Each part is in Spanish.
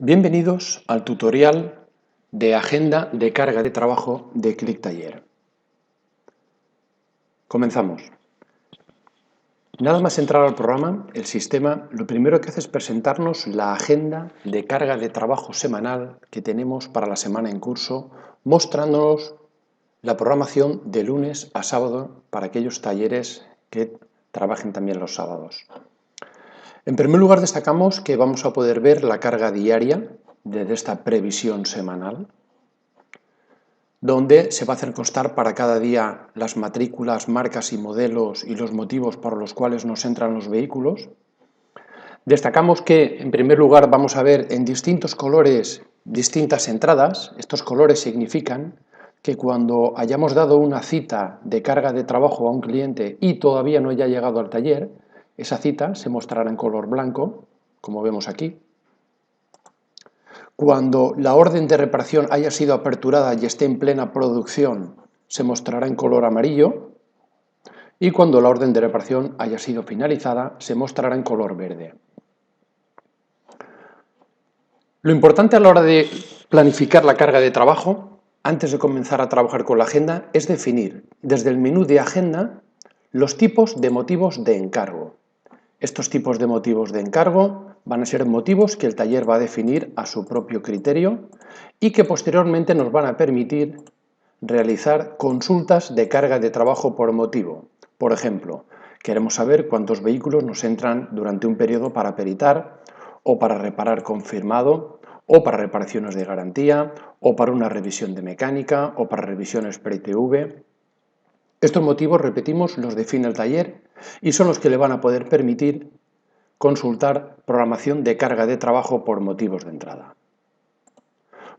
Bienvenidos al tutorial de agenda de carga de trabajo de ClickTaller. Comenzamos. Nada más entrar al programa, el sistema lo primero que hace es presentarnos la agenda de carga de trabajo semanal que tenemos para la semana en curso, mostrándonos la programación de lunes a sábado para aquellos talleres que trabajen también los sábados. En primer lugar, destacamos que vamos a poder ver la carga diaria de esta previsión semanal, donde se va a hacer constar para cada día las matrículas, marcas y modelos y los motivos por los cuales nos entran los vehículos. Destacamos que, en primer lugar, vamos a ver en distintos colores distintas entradas. Estos colores significan que cuando hayamos dado una cita de carga de trabajo a un cliente y todavía no haya llegado al taller, esa cita se mostrará en color blanco, como vemos aquí. Cuando la orden de reparación haya sido aperturada y esté en plena producción, se mostrará en color amarillo. Y cuando la orden de reparación haya sido finalizada, se mostrará en color verde. Lo importante a la hora de planificar la carga de trabajo, antes de comenzar a trabajar con la agenda, es definir desde el menú de agenda los tipos de motivos de encargo. Estos tipos de motivos de encargo van a ser motivos que el taller va a definir a su propio criterio y que posteriormente nos van a permitir realizar consultas de carga de trabajo por motivo. Por ejemplo, queremos saber cuántos vehículos nos entran durante un periodo para peritar o para reparar confirmado o para reparaciones de garantía o para una revisión de mecánica o para revisiones pre-ITV. Estos motivos, repetimos, los define el taller y son los que le van a poder permitir consultar programación de carga de trabajo por motivos de entrada.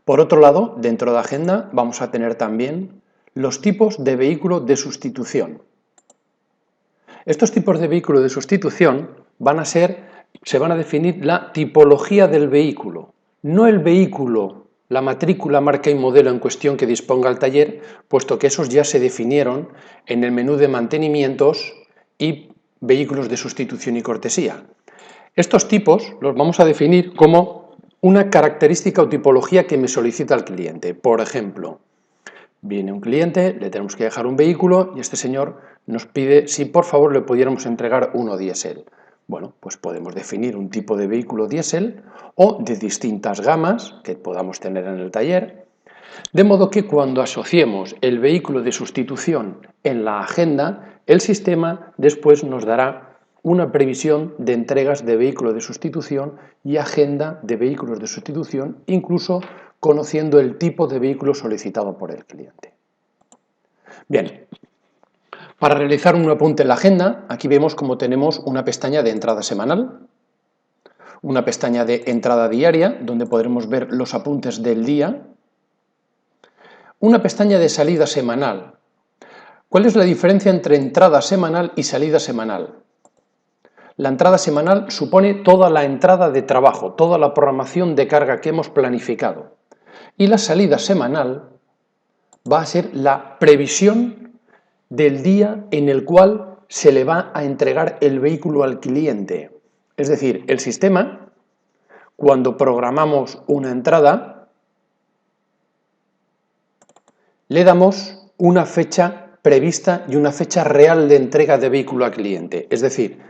Por otro lado, dentro de agenda vamos a tener también los tipos de vehículo de sustitución. Estos tipos de vehículo de sustitución se van a definir la tipología del vehículo, no el vehículo, la matrícula, marca y modelo en cuestión que disponga el taller, puesto que esos ya se definieron en el menú de mantenimientos y vehículos de sustitución y cortesía. Estos tipos los vamos a definir como una característica o tipología que me solicita el cliente. Por ejemplo, viene un cliente, le tenemos que dejar un vehículo y este señor nos pide si por favor le pudiéramos entregar uno diésel. Bueno, pues podemos definir un tipo de vehículo diésel o de distintas gamas que podamos tener en el taller, de modo que cuando asociemos el vehículo de sustitución en la agenda, el sistema después nos dará una previsión de entregas de vehículos de sustitución y agenda de vehículos de sustitución, incluso conociendo el tipo de vehículo solicitado por el cliente. Bien, para realizar un apunte en la agenda, aquí vemos cómo tenemos una pestaña de entrada semanal, una pestaña de entrada diaria, donde podremos ver los apuntes del día, una pestaña de salida semanal. ¿Cuál es la diferencia entre entrada semanal y salida semanal? La entrada semanal supone toda la entrada de trabajo, toda la programación de carga que hemos planificado. Y la salida semanal va a ser la previsión del día en el cual se le va a entregar el vehículo al cliente. Es decir, el sistema, cuando programamos una entrada, le damos una fecha prevista y una fecha real de entrega de vehículo al cliente. Es decir,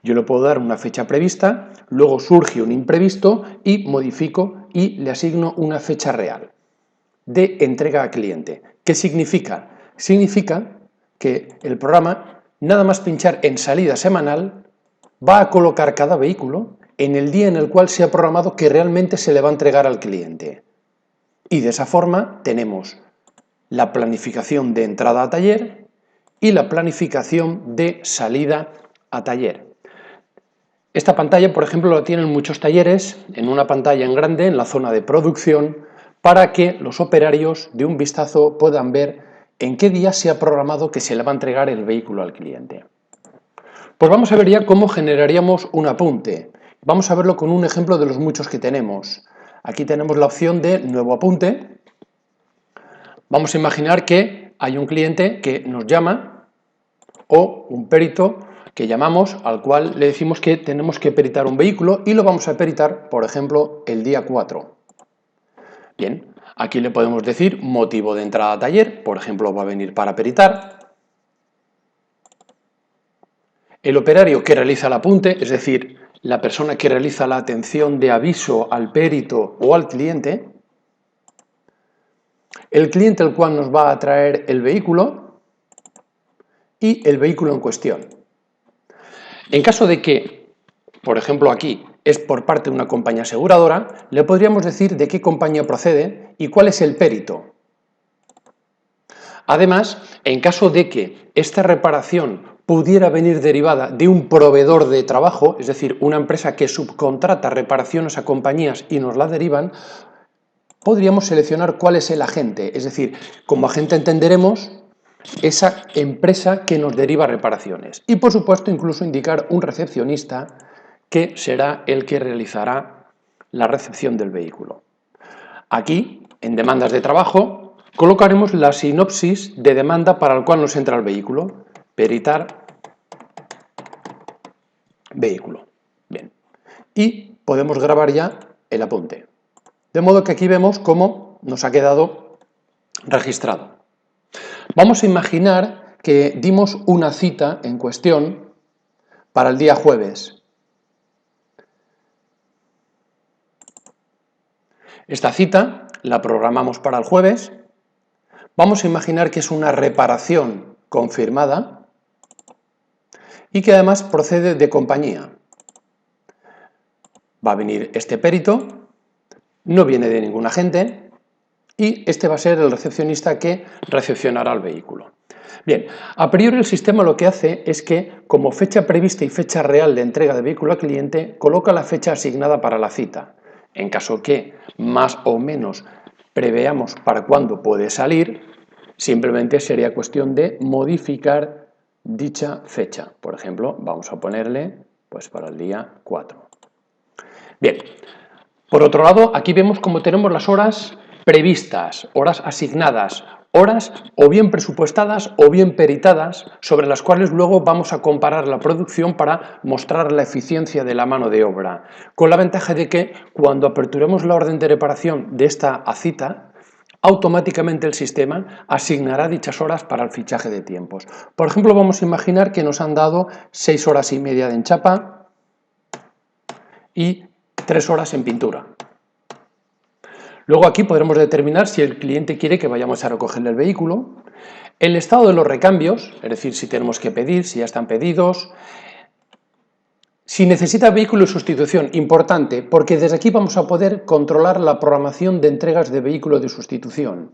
yo le puedo dar una fecha prevista, luego surge un imprevisto y modifico y le asigno una fecha real de entrega al cliente. ¿Qué significa? Significa que el programa, nada más pinchar en salida semanal, va a colocar cada vehículo en el día en el cual se ha programado que realmente se le va a entregar al cliente. Y de esa forma tenemos la planificación de entrada a taller y la planificación de salida a taller. Esta pantalla, por ejemplo, la tienen muchos talleres en una pantalla en grande en la zona de producción para que los operarios de un vistazo puedan ver en qué día se ha programado que se le va a entregar el vehículo al cliente. Pues vamos a ver ya cómo generaríamos un apunte. Vamos a verlo con un ejemplo de los muchos que tenemos. Aquí tenemos la opción de nuevo apunte. Vamos a imaginar que hay un cliente que nos llama o un perito que llamamos, al cual le decimos que tenemos que peritar un vehículo y lo vamos a peritar, por ejemplo, el día 4. Bien, aquí le podemos decir motivo de entrada a taller, por ejemplo, va a venir para peritar. El operario que realiza el apunte, es decir, la persona que realiza la atención de aviso al perito o al cliente. El cliente el cual nos va a traer el vehículo y el vehículo en cuestión. En caso de que, por ejemplo aquí, es por parte de una compañía aseguradora, le podríamos decir de qué compañía procede y cuál es el perito. Además, en caso de que esta reparación pudiera venir derivada de un proveedor de trabajo, es decir, una empresa que subcontrata reparaciones a compañías y nos la derivan, podríamos seleccionar cuál es el agente, es decir, como agente entenderemos esa empresa que nos deriva reparaciones. Y por supuesto incluso indicar un recepcionista que será el que realizará la recepción del vehículo. Aquí, en demandas de trabajo, colocaremos la sinopsis de demanda para el cual nos entra el vehículo. Peritar vehículo. Bien. Y podemos grabar ya el apunte. De modo que aquí vemos cómo nos ha quedado registrado. Vamos a imaginar que dimos una cita en cuestión para el día jueves. Esta cita la programamos para el jueves. Vamos a imaginar que es una reparación confirmada y que además procede de compañía. Va a venir este perito, no viene de ningún agente y este va a ser el recepcionista que recepcionará el vehículo. Bien, a priori el sistema lo que hace es que, como fecha prevista y fecha real de entrega de vehículo al cliente, coloca la fecha asignada para la cita. En caso que más o menos preveamos para cuándo puede salir, simplemente sería cuestión de modificar dicha fecha. Por ejemplo, vamos a ponerle pues para el día 4. Bien, por otro lado, aquí vemos cómo tenemos las horas previstas, horas asignadas, horas o bien presupuestadas o bien peritadas, sobre las cuales luego vamos a comparar la producción para mostrar la eficiencia de la mano de obra, con la ventaja de que cuando aperturemos la orden de reparación de esta cita, automáticamente el sistema asignará dichas horas para el fichaje de tiempos. Por ejemplo, vamos a imaginar que nos han dado 6 horas y media de enchapa y 3 horas en pintura. Luego aquí podremos determinar si el cliente quiere que vayamos a recogerle el vehículo, el estado de los recambios, es decir, si tenemos que pedir, si ya están pedidos, si necesita vehículo de sustitución, importante, porque desde aquí vamos a poder controlar la programación de entregas de vehículo de sustitución.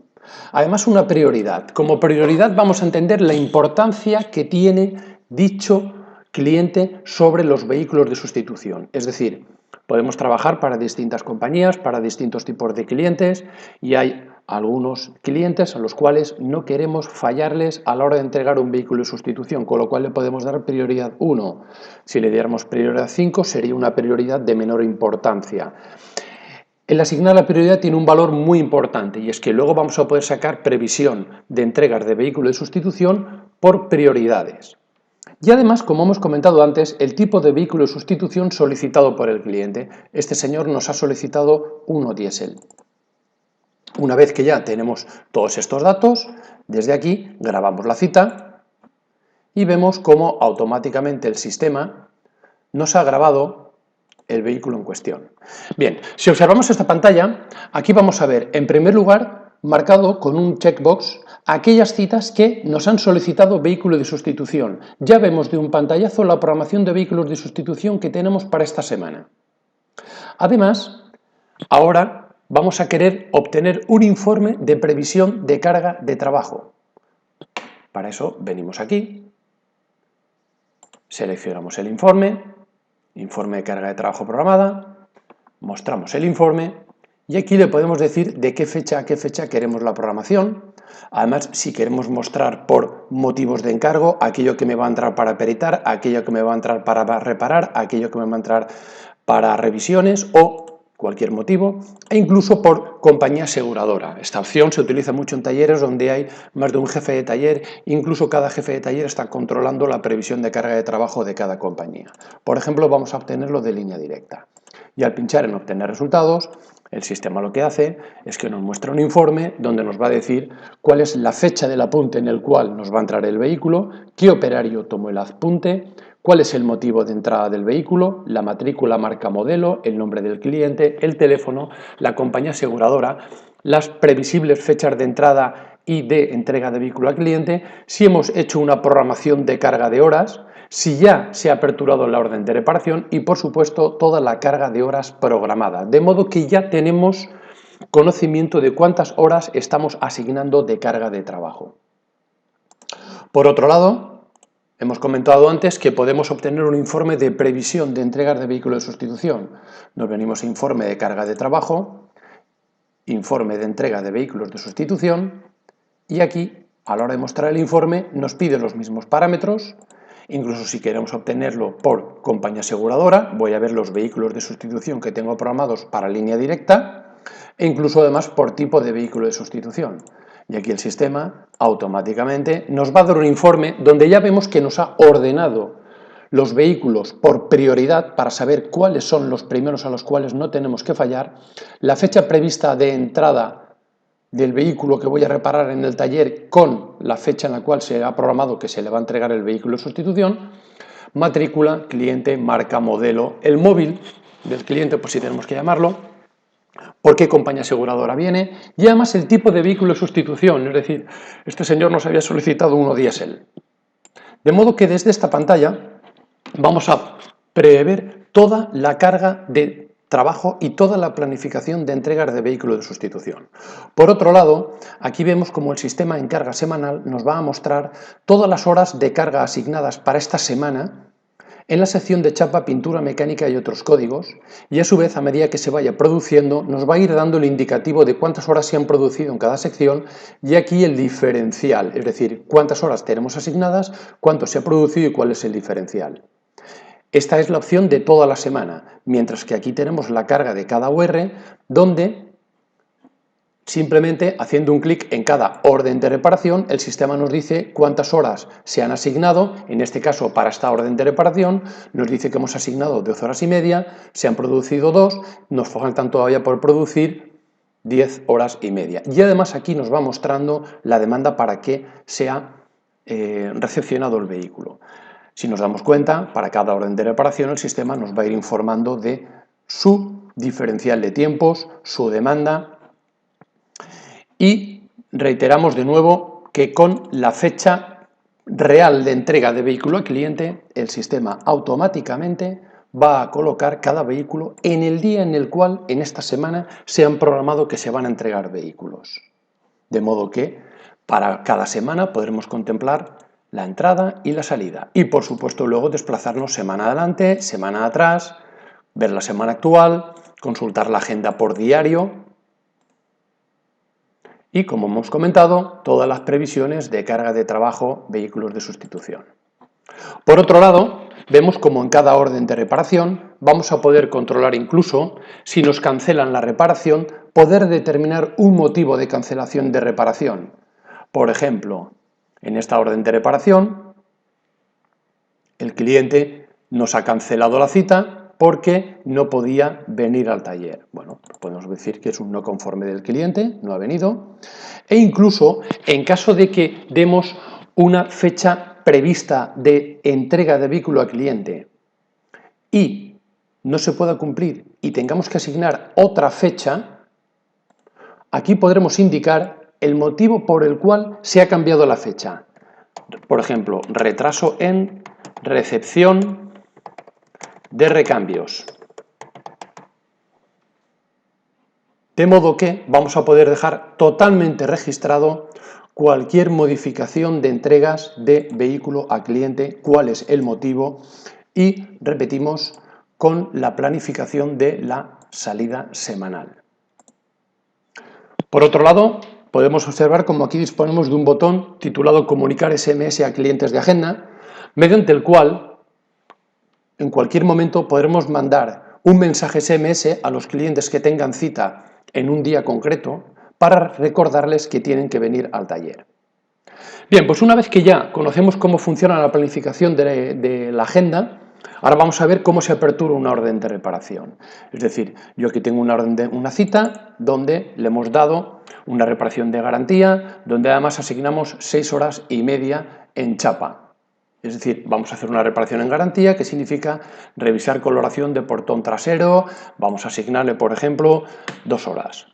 Además, una prioridad. Como prioridad vamos a entender la importancia que tiene dicho cliente sobre los vehículos de sustitución. Es decir, podemos trabajar para distintas compañías, para distintos tipos de clientes y hay algunos clientes a los cuales no queremos fallarles a la hora de entregar un vehículo de sustitución, con lo cual le podemos dar prioridad 1. Si le diéramos prioridad 5 sería una prioridad de menor importancia. El asignar la prioridad tiene un valor muy importante y es que luego vamos a poder sacar previsión de entregas de vehículo de sustitución por prioridades. Y además, como hemos comentado antes, el tipo de vehículo de sustitución solicitado por el cliente. Este señor nos ha solicitado uno diésel. Una vez que ya tenemos todos estos datos, desde aquí grabamos la cita y vemos cómo automáticamente el sistema nos ha grabado el vehículo en cuestión. Bien, si observamos esta pantalla, aquí vamos a ver, en primer lugar, marcado con un checkbox, aquellas citas que nos han solicitado vehículo de sustitución. Ya vemos de un pantallazo la programación de vehículos de sustitución que tenemos para esta semana. Además, ahora vamos a querer obtener un informe de previsión de carga de trabajo. Para eso venimos aquí, seleccionamos el informe de carga de trabajo programada, mostramos el informe y aquí le podemos decir de qué fecha a qué fecha queremos la programación. Además, si queremos mostrar por motivos de encargo aquello que me va a entrar para peritar, aquello que me va a entrar para reparar, aquello que me va a entrar para revisiones o cualquier motivo, e incluso por compañía aseguradora. Esta opción se utiliza mucho en talleres donde hay más de un jefe de taller, incluso cada jefe de taller está controlando la previsión de carga de trabajo de cada compañía. Por ejemplo, vamos a obtenerlo de línea directa. Y al pinchar en obtener resultados, el sistema lo que hace es que nos muestra un informe donde nos va a decir cuál es la fecha del apunte en el cual nos va a entrar el vehículo, qué operario tomó el apunte, cuál es el motivo de entrada del vehículo, la matrícula, marca, modelo, el nombre del cliente, el teléfono, la compañía aseguradora, las previsibles fechas de entrada y de entrega de vehículo al cliente, si hemos hecho una programación de carga de horas, si ya se ha aperturado la orden de reparación y, por supuesto, toda la carga de horas programada. De modo que ya tenemos conocimiento de cuántas horas estamos asignando de carga de trabajo. Por otro lado, hemos comentado antes que podemos obtener un informe de previsión de entregas de vehículo de sustitución. Nos venimos a informe de carga de trabajo, informe de entrega de vehículos de sustitución y aquí, a la hora de mostrar el informe, nos pide los mismos parámetros. Incluso si queremos obtenerlo por compañía aseguradora, voy a ver los vehículos de sustitución que tengo programados para línea directa e incluso además por tipo de vehículo de sustitución. Y aquí el sistema automáticamente nos va a dar un informe donde ya vemos que nos ha ordenado los vehículos por prioridad para saber cuáles son los primeros a los cuales no tenemos que fallar, la fecha prevista de entrada del vehículo que voy a reparar en el taller con la fecha en la cual se ha programado que se le va a entregar el vehículo de sustitución, matrícula, cliente, marca, modelo, el móvil del cliente, por si tenemos que llamarlo, por qué compañía aseguradora viene y además el tipo de vehículo de sustitución, es decir, este señor nos había solicitado uno diésel. De modo que desde esta pantalla vamos a prever toda la carga de trabajo y toda la planificación de entregas de vehículo de sustitución. Por otro lado, aquí vemos como el sistema en carga semanal nos va a mostrar todas las horas de carga asignadas para esta semana en la sección de chapa, pintura, mecánica y otros códigos, y a su vez, a medida que se vaya produciendo, nos va a ir dando el indicativo de cuántas horas se han producido en cada sección y aquí el diferencial, es decir, cuántas horas tenemos asignadas, cuánto se ha producido y cuál es el diferencial. Esta es la opción de toda la semana, mientras que aquí tenemos la carga de cada UR, donde simplemente haciendo un clic en cada orden de reparación, el sistema nos dice cuántas horas se han asignado, en este caso para esta orden de reparación, nos dice que hemos asignado 12 horas y media, se han producido 2, nos faltan todavía por producir 10 horas y media. Y además aquí nos va mostrando la demanda para que sea recepcionado el vehículo. Si nos damos cuenta, para cada orden de reparación el sistema nos va a ir informando de su diferencial de tiempos, su demanda y reiteramos de nuevo que con la fecha real de entrega de vehículo al cliente, el sistema automáticamente va a colocar cada vehículo en el día en el cual en esta semana se han programado que se van a entregar vehículos. De modo que para cada semana podremos contemplar la entrada y la salida. Y por supuesto luego desplazarnos semana adelante, semana atrás, ver la semana actual, consultar la agenda por diario y, como hemos comentado, todas las previsiones de carga de trabajo, vehículos de sustitución. Por otro lado, vemos como en cada orden de reparación vamos a poder controlar incluso, si nos cancelan la reparación, poder determinar un motivo de cancelación de reparación. Por ejemplo, en esta orden de reparación, el cliente nos ha cancelado la cita porque no podía venir al taller. Bueno, podemos decir que es un no conforme del cliente, no ha venido. E incluso, en caso de que demos una fecha prevista de entrega de vehículo al cliente y no se pueda cumplir y tengamos que asignar otra fecha, aquí podremos indicar el motivo por el cual se ha cambiado la fecha. Por ejemplo, retraso en recepción de recambios. De modo que vamos a poder dejar totalmente registrado cualquier modificación de entregas de vehículo a cliente, cuál es el motivo y repetimos con la planificación de la salida semanal. Por otro lado, podemos observar como aquí disponemos de un botón titulado Comunicar SMS a clientes de agenda, mediante el cual en cualquier momento podremos mandar un mensaje SMS a los clientes que tengan cita en un día concreto para recordarles que tienen que venir al taller. Bien, pues una vez que ya conocemos cómo funciona la planificación de la agenda, ahora vamos a ver cómo se apertura una orden de reparación. Es decir, yo aquí tengo una cita donde le hemos dado una reparación de garantía, donde además asignamos 6 horas y media en chapa. Es decir, vamos a hacer una reparación en garantía, que significa revisar coloración de portón trasero, vamos a asignarle, por ejemplo, 2 horas.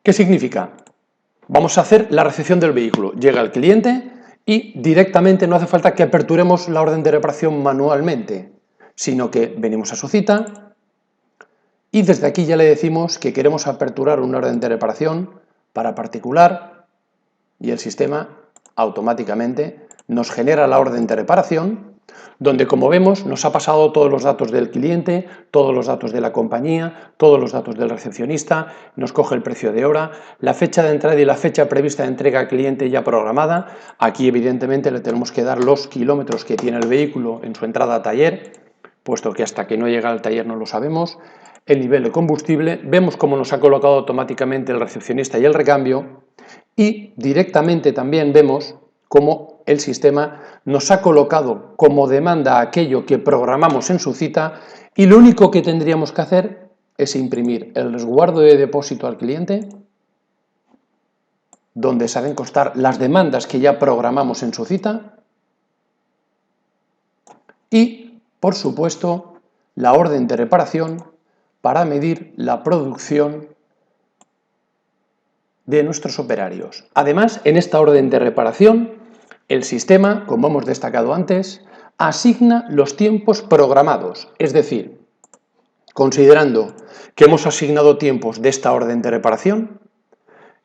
¿Qué significa? Vamos a hacer la recepción del vehículo. Llega el cliente y directamente no hace falta que aperturemos la orden de reparación manualmente, sino que venimos a su cita y desde aquí ya le decimos que queremos aperturar una orden de reparación para particular y el sistema automáticamente nos genera la orden de reparación, donde, como vemos, nos ha pasado todos los datos del cliente, todos los datos de la compañía, todos los datos del recepcionista, nos coge el precio de hora, la fecha de entrada y la fecha prevista de entrega al cliente ya programada. Aquí, evidentemente, le tenemos que dar los kilómetros que tiene el vehículo en su entrada a taller, puesto que hasta que no llega al taller no lo sabemos. El nivel de combustible, vemos cómo nos ha colocado automáticamente el recepcionista y el recambio, y directamente también vemos cómo el sistema nos ha colocado como demanda aquello que programamos en su cita, y lo único que tendríamos que hacer es imprimir el resguardo de depósito al cliente, donde se deben constar las demandas que ya programamos en su cita, y, por supuesto, la orden de reparación para medir la producción de nuestros operarios. Además, en esta orden de reparación, el sistema, como hemos destacado antes, asigna los tiempos programados, es decir, considerando que hemos asignado tiempos de esta orden de reparación,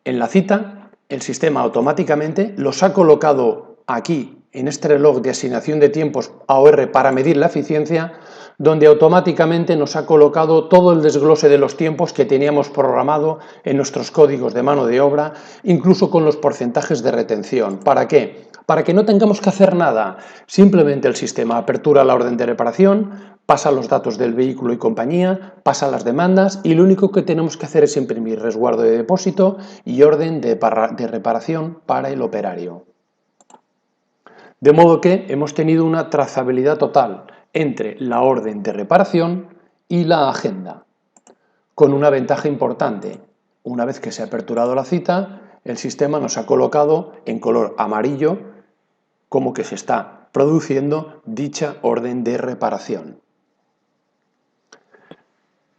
en la cita, el sistema automáticamente los ha colocado aquí, en este reloj de asignación de tiempos AOR para medir la eficiencia, donde automáticamente nos ha colocado todo el desglose de los tiempos que teníamos programado en nuestros códigos de mano de obra, incluso con los porcentajes de retención. ¿Para qué? Para que no tengamos que hacer nada. Simplemente el sistema apertura la orden de reparación, pasa los datos del vehículo y compañía, pasa las demandas y lo único que tenemos que hacer es imprimir resguardo de depósito y orden de reparación para el operario. De modo que hemos tenido una trazabilidad total entre la orden de reparación y la agenda, con una ventaja importante. Una vez que se ha aperturado la cita, el sistema nos ha colocado en color amarillo como que se está produciendo dicha orden de reparación.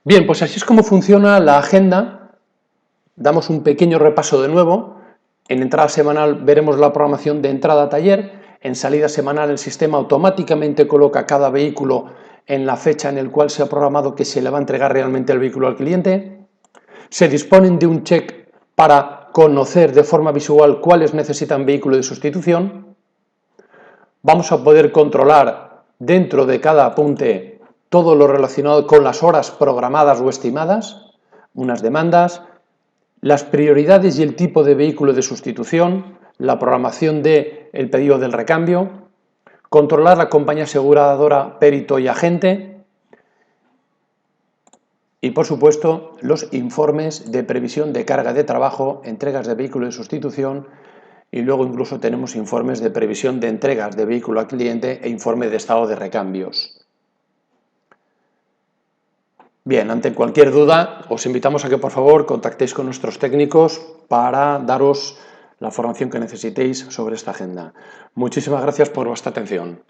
Bien, pues así es como funciona la agenda. Damos un pequeño repaso de nuevo. En entrada semanal veremos la programación de entrada a taller. En salida semanal el sistema automáticamente coloca cada vehículo en la fecha en la cual se ha programado que se le va a entregar realmente el vehículo al cliente. Se disponen de un check para conocer de forma visual cuáles necesitan vehículo de sustitución. Vamos a poder controlar dentro de cada apunte todo lo relacionado con las horas programadas o estimadas, unas demandas, las prioridades y el tipo de vehículo de sustitución, la programación del pedido del recambio, controlar la compañía aseguradora, perito y agente y, por supuesto, los informes de previsión de carga de trabajo, entregas de vehículo de sustitución y luego incluso tenemos informes de previsión de entregas de vehículo al cliente e informe de estado de recambios. Bien, ante cualquier duda os invitamos a que por favor contactéis con nuestros técnicos para daros la formación que necesitéis sobre esta agenda. Muchísimas gracias por vuestra atención.